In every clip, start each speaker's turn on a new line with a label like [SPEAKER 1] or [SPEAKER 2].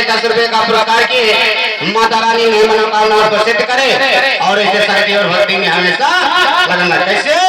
[SPEAKER 1] से 10 रुपए का पुरस्कार की माता रानी ने मनोकामना को सिद्ध करे और इसे शक्ति और भक्ति में हमेशा लगना। कैसे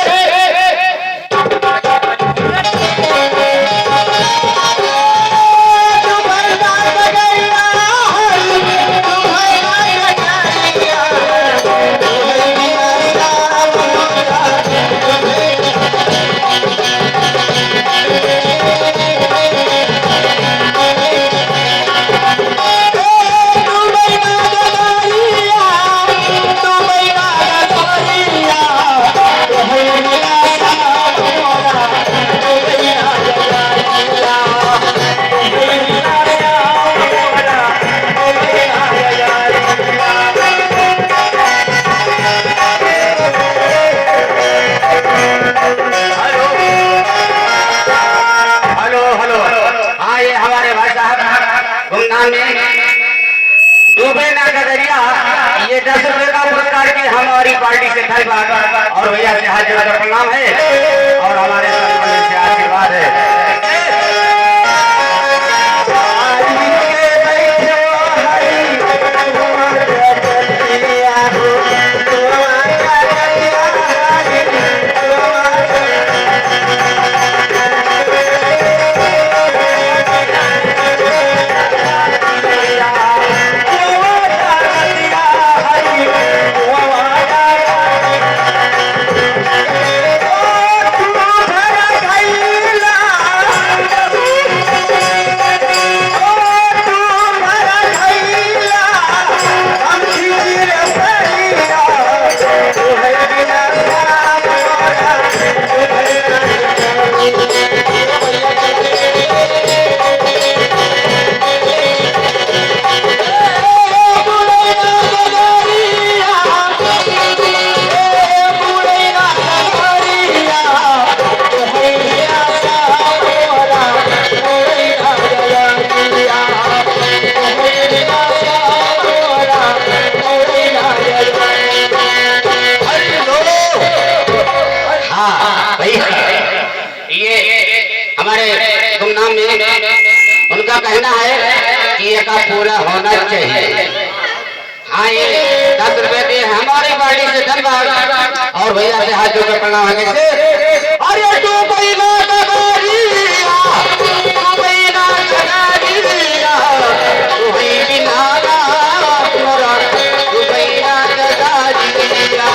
[SPEAKER 1] डूबे ना गदरिया ये 10 रुपए का पुरस्कार की हमारी पार्टी से धन्यवाद और भैया से हाथ जोड़कर प्रणाम है और हमारे से आशीर्वाद है। उनका कहना है कि ये का पूरा होना चाहिए। हाँ ये 10 रुपए के हमारी पार्टी से धन्यवाद और भैया से हाथ जोड़कर प्रणाम है। कैसे अरे तू कोई ना कगारिया तू कोई ना कगारिया तू ही बिना मोरा तू कोई ना कगारिया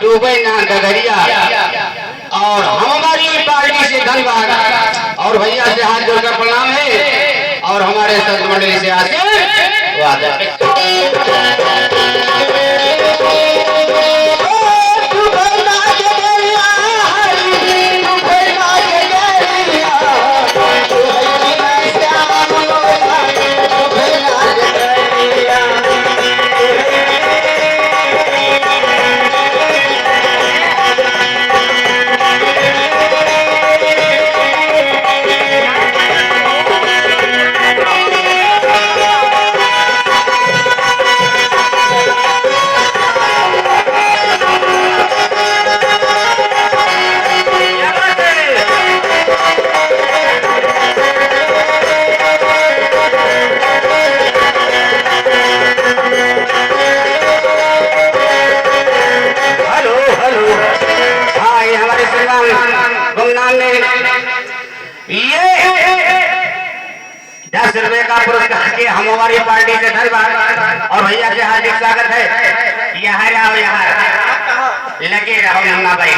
[SPEAKER 1] डूबे ना गगरिया और हमारी पार्टी से धन्यवाद और भैया से हाथ जोड़कर प्रणाम है और हमारे संत मंडली से आशीर्वाद है। ये 10 रुपए का पुरस्कार के हम हमारी पार्टी से धन्यवाद और भैया से हार्दिक स्वागत है। यहाँ रहो, यहाँ लगे रहो नन्ना भाई।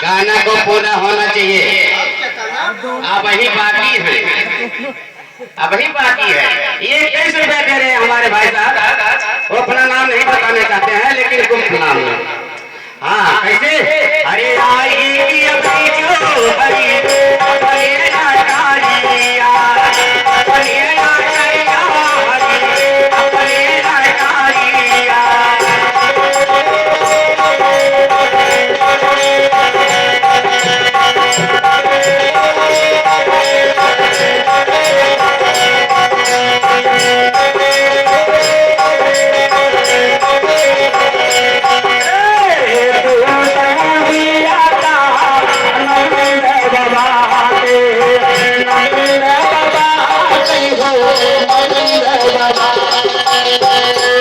[SPEAKER 1] गाना को पूरा होना चाहिए। अब ही बाकी है, अब ही बाकी है। ये 23 रुपए दे रहे हैं हमारे भाई साहब, वो अपना नाम नहीं बताना चाहते हैं लेकिन गुप्त नाम है। हाँ कैसे? अरे आएगी अपनी जो हरी अपने नारिया अपने नारिया हरी अपने नारिया।
[SPEAKER 2] Baba